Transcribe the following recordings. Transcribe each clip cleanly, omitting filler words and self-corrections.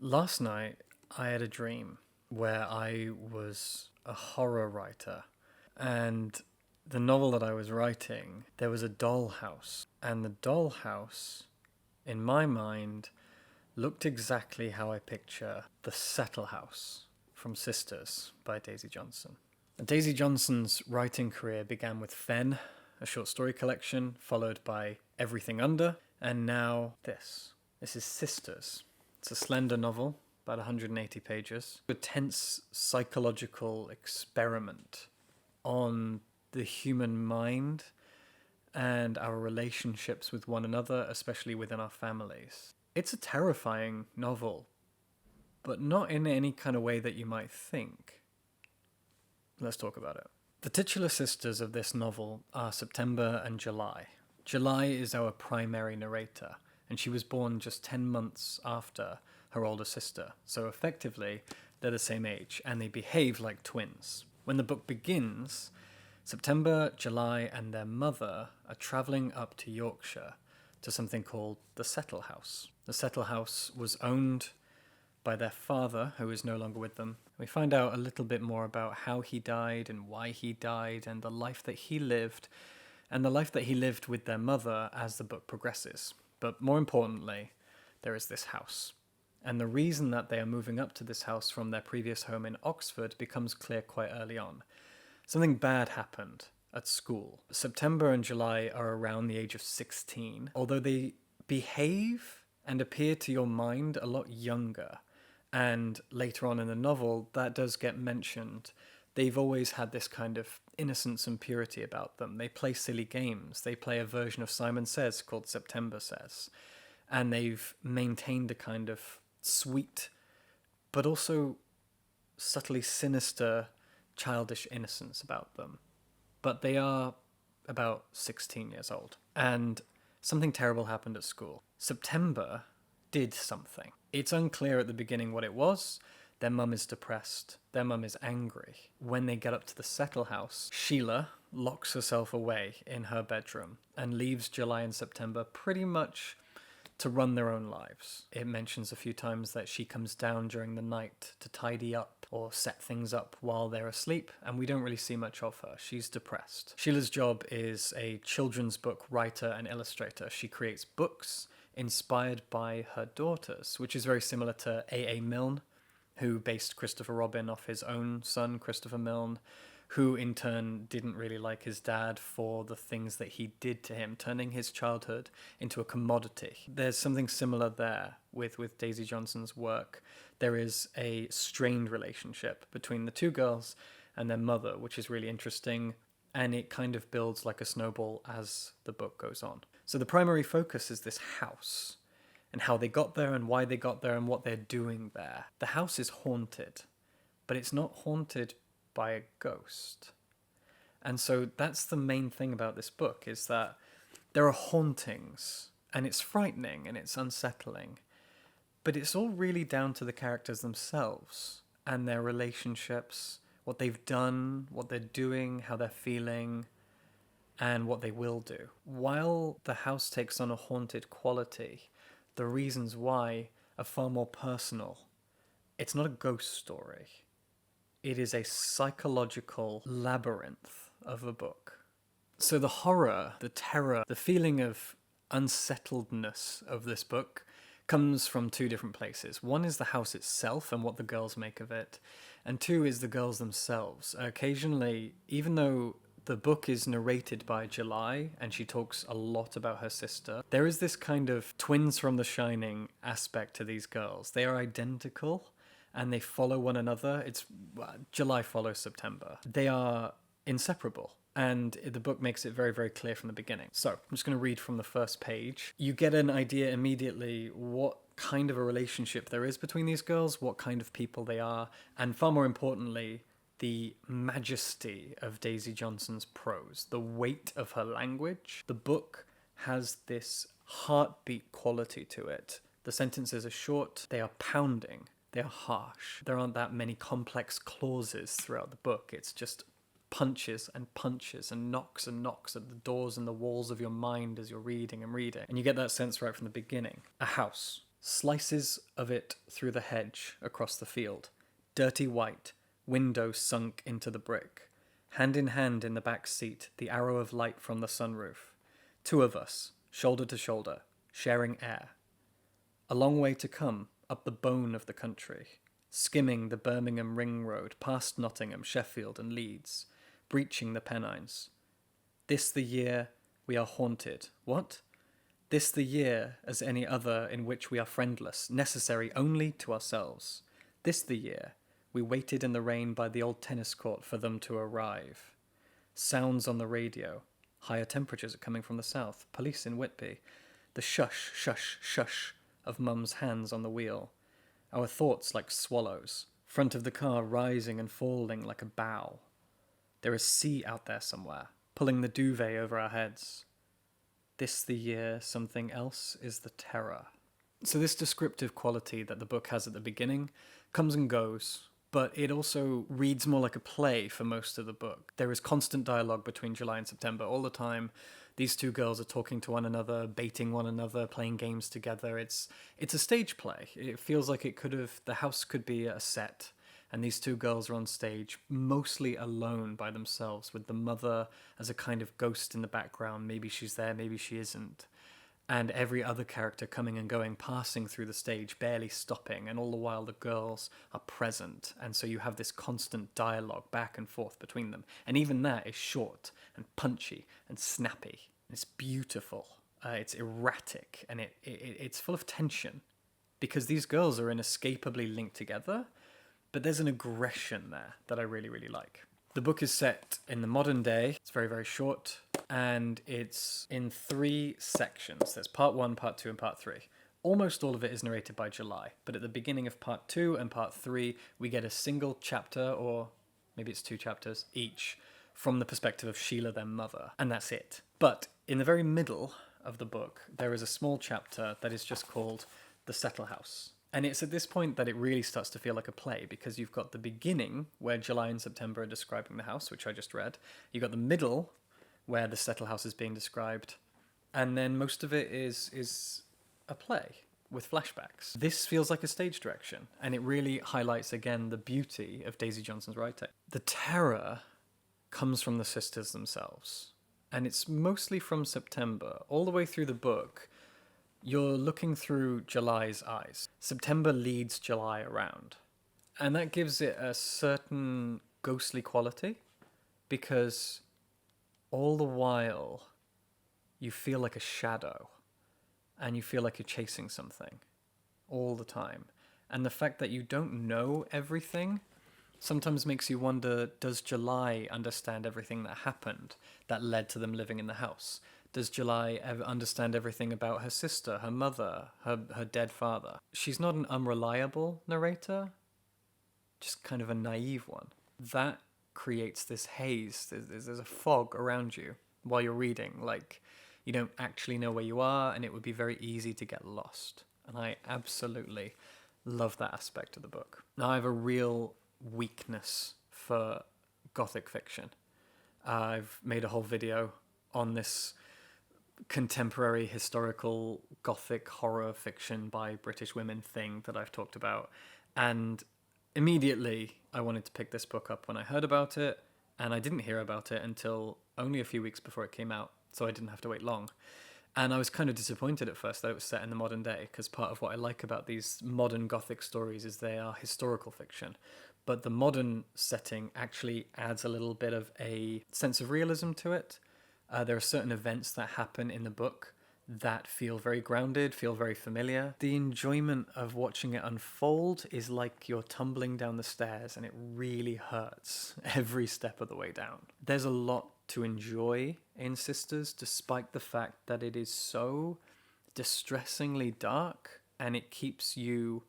Last night, I had a dream where I was a horror writer, and the novel that I was writing, there was a dollhouse, and the dollhouse, in my mind, looked exactly how I picture the Settle House from Sisters by Daisy Johnson. Daisy Johnson's writing career began with Fen, a short story collection, followed by Everything Under, and now this. This is Sisters. It's a slender novel, about 180 pages. A tense psychological experiment on the human mind and our relationships with one another, especially within our families. It's a terrifying novel, but not in any kind of way that you might think. Let's talk about it. The titular sisters of this novel are September and July. July is our primary narrator, and she was born just 10 months after her older sister, so effectively they're the same age, and they behave like twins. When the book begins, September, July, and their mother are travelling up to Yorkshire to something called the Settle House. The Settle House was owned by their father, who is no longer with them. We find out a little bit more about how he died and why he died and the life that he lived, and the life that he lived with their mother as the book progresses. But more importantly, there is this house. And the reason that they are moving up to this house from their previous home in Oxford becomes clear quite early on. Something bad happened at school. September and July are around the age of 16, although they behave and appear to your mind a lot younger. And later on in the novel, that does get mentioned. They've always had this kind of innocence and purity about them. They play silly games. They play a version of Simon Says called September Says. And they've maintained a kind of sweet, but also subtly sinister, childish innocence about them. But they are about 16 years old. And something terrible happened at school. September did something. It's unclear at the beginning what it was. Their mum is depressed. Their mum is angry. When they get up to the Settle House, Sheila locks herself away in her bedroom and leaves July and September pretty much to run their own lives. It mentions a few times that she comes down during the night to tidy up or set things up while they're asleep, and we don't really see much of her. She's depressed. Sheila's job is a children's book writer and illustrator. She creates books inspired by her daughters, which is very similar to A.A. Milne, who based Christopher Robin off his own son, Christopher Milne, who in turn didn't really like his dad for the things that he did to him, turning his childhood into a commodity. There's something similar there with Daisy Johnson's work. There is a strained relationship between the two girls and their mother, which is really interesting, and it kind of builds like a snowball as the book goes on. So the primary focus is this house, and how they got there and why they got there and what they're doing there. The house is haunted, but it's not haunted by a ghost. And so that's the main thing about this book, is that there are hauntings, and it's frightening and it's unsettling, but it's all really down to the characters themselves and their relationships, what they've done, what they're doing, how they're feeling, and what they will do. While the house takes on a haunted quality, the reasons why are far more personal. It's not a ghost story. It is a psychological labyrinth of a book. So the horror, the terror, the feeling of unsettledness of this book comes from two different places. One is the house itself and what the girls make of it, and two is the girls themselves. Occasionally, even though the book is narrated by July, and she talks a lot about her sister, there is this kind of twins from The Shining aspect to these girls. They are identical, and they follow one another. July follows September. They are inseparable, and the book makes it very, very clear from the beginning. So I'm just going to read from the first page. You get an idea immediately what kind of a relationship there is between these girls, what kind of people they are, and far more importantly, the majesty of Daisy Johnson's prose, the weight of her language. The book has this heartbeat quality to it. The sentences are short, they are pounding, they are harsh. There aren't that many complex clauses throughout the book. It's just punches and punches and knocks at the doors and the walls of your mind as you're reading and reading. And you get that sense right from the beginning. A house. Slices of it through the hedge across the field, dirty white, window sunk into the brick. Hand in hand in the back seat, the arrow of light from the sunroof. Two of us, shoulder to shoulder, sharing air. A long way to come, up the bone of the country, skimming the Birmingham Ring Road, past Nottingham, Sheffield and Leeds, breaching the Pennines. This the year we are haunted. What? This the year as any other in which we are friendless, necessary only to ourselves. This the year we waited in the rain by the old tennis court for them to arrive. Sounds on the radio. Higher temperatures are coming from the south. Police in Whitby. The shush, shush, shush of Mum's hands on the wheel. Our thoughts like swallows. Front of the car rising and falling like a bow. There is sea out there somewhere, pulling the duvet over our heads. This the year something else is the terror. So this descriptive quality that the book has at the beginning comes and goes, but it also reads more like a play for most of the book. There is constant dialogue between July and September all the time. These two girls are talking to one another, baiting one another, playing games together. It's a stage play. It feels like the house could be a set, and these two girls are on stage, mostly alone by themselves, with the mother as a kind of ghost in the background. Maybe she's there, maybe she isn't. And every other character coming and going, passing through the stage, barely stopping, and all the while the girls are present. And so you have this constant dialogue back and forth between them. And even that is short and punchy and snappy. It's beautiful. It's erratic, and it's full of tension, because these girls are inescapably linked together, but there's an aggression there that I really, really like. The book is set in the modern day. It's very, very short, and it's in 3 sections. There's part 1, part 2, and part 3. Almost all of it is narrated by July, but at the beginning of part 2 and part 3, we get a single chapter, or maybe it's 2 chapters each, from the perspective of Sheila, their mother, and that's it. But in the very middle of the book, there is a small chapter that is just called The Settle House. And it's at this point that it really starts to feel like a play, because you've got the beginning, where July and September are describing the house, which I just read. You've got the middle, where the Settle House is being described. And then most of it is a play with flashbacks. This feels like a stage direction, and it really highlights again the beauty of Daisy Johnson's writing. The terror comes from the sisters themselves, and it's mostly from September. All the way through the book, you're looking through July's eyes. September leads July around, and that gives it a certain ghostly quality, because all the while you feel like a shadow, and you feel like you're chasing something all the time. And the fact that you don't know everything sometimes makes you wonder, does July understand everything that happened that led to them living in the house? Does July ever understand everything about her sister, her mother, her dead father? She's not an unreliable narrator, just kind of a naive one. That creates this haze. There's a fog around you while you're reading. Like, you don't actually know where you are, and it would be very easy to get lost. And I absolutely love that aspect of the book. Now, I have a real weakness for gothic fiction. I've made a whole video on this contemporary historical gothic horror fiction by British women thing that I've talked about, and immediately I wanted to pick this book up when I heard about it, and I didn't hear about it until only a few weeks before it came out, so I didn't have to wait long. And I was kind of disappointed at first that it was set in the modern day, because part of what I like about these modern gothic stories is they are historical fiction, but the modern setting actually adds a little bit of a sense of realism to it. There are certain events that happen in the book that feel very grounded, feel very familiar. The enjoyment of watching it unfold is like you're tumbling down the stairs, and it really hurts every step of the way down. There's a lot to enjoy in Sisters, despite the fact that it is so distressingly dark, and it keeps you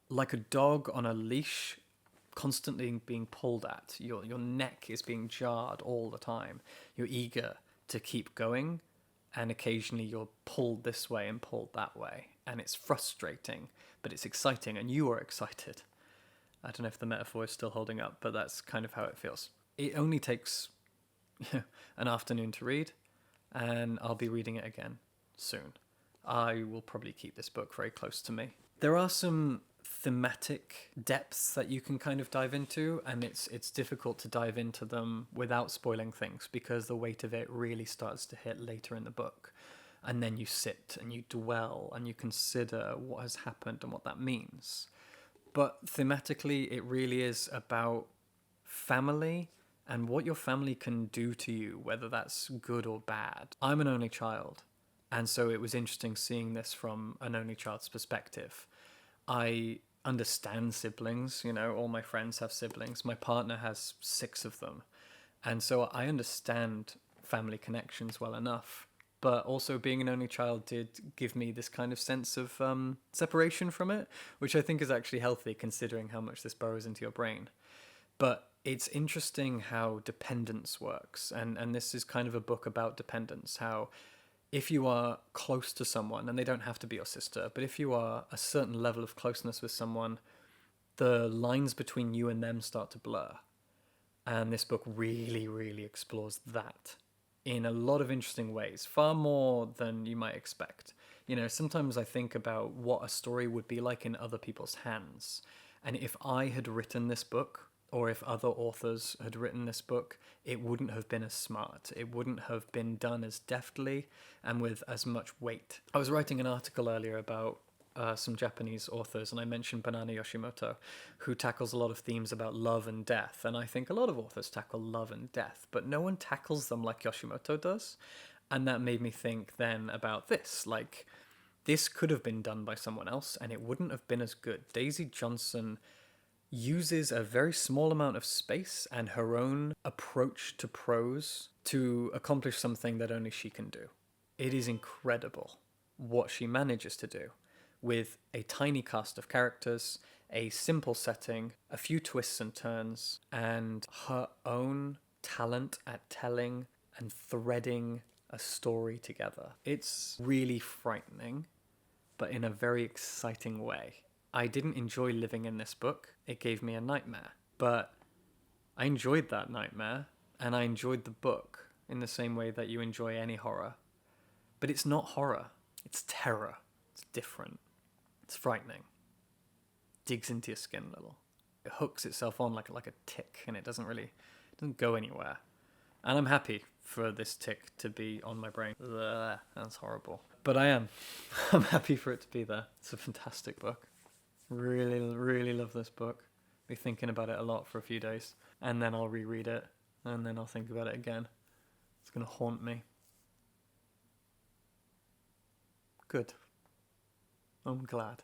like a dog on a leash, constantly being pulled at. Your neck is being jarred all the time. You're eager to keep going, and occasionally you're pulled this way and pulled that way, and it's frustrating, but it's exciting, and you are excited. I don't know if the metaphor is still holding up, but that's kind of how it feels. It only takes an afternoon to read, and I'll be reading it again soon. I will probably keep this book very close to me. There are some thematic depths that you can kind of dive into, and it's difficult to dive into them without spoiling things, because the weight of it really starts to hit later in the book. And then you sit and you dwell and you consider what has happened and what that means. But thematically, it really is about family and what your family can do to you, whether that's good or bad. I'm an only child, and so it was interesting seeing this from an only child's perspective. I understand siblings, all my friends have siblings. My partner has 6 of them. And so I understand family connections well enough. But also being an only child did give me this kind of sense of separation from it, which I think is actually healthy considering how much this burrows into your brain. But it's interesting how dependence works. And this is kind of a book about dependence, how if you are close to someone, and they don't have to be your sister, but if you are a certain level of closeness with someone, the lines between you and them start to blur. And this book really, really explores that in a lot of interesting ways, far more than you might expect. Sometimes I think about what a story would be like in other people's hands. And if I had written this book, or if other authors had written this book, it wouldn't have been as smart. It wouldn't have been done as deftly and with as much weight. I was writing an article earlier about some Japanese authors, and I mentioned Banana Yoshimoto, who tackles a lot of themes about love and death. And I think a lot of authors tackle love and death, but no one tackles them like Yoshimoto does. And that made me think then about this. Like, this could have been done by someone else, and it wouldn't have been as good. Daisy Johnson uses a very small amount of space and her own approach to prose to accomplish something that only she can do. It is incredible what she manages to do with a tiny cast of characters, a simple setting, a few twists and turns, and her own talent at telling and threading a story together. It's really frightening, but in a very exciting way. I didn't enjoy living in this book. It gave me a nightmare. But I enjoyed that nightmare, and I enjoyed the book in the same way that you enjoy any horror. But it's not horror. It's terror. It's different. It's frightening. Digs into your skin a little. It hooks itself on like a tick, and it doesn't go anywhere. And I'm happy for this tick to be on my brain. Ugh, that's horrible. But I am. I'm happy for it to be there. It's a fantastic book. Really, really love this book. Be thinking about it a lot for a few days. And then I'll reread it. And then I'll think about it again. It's going to haunt me. Good. I'm glad.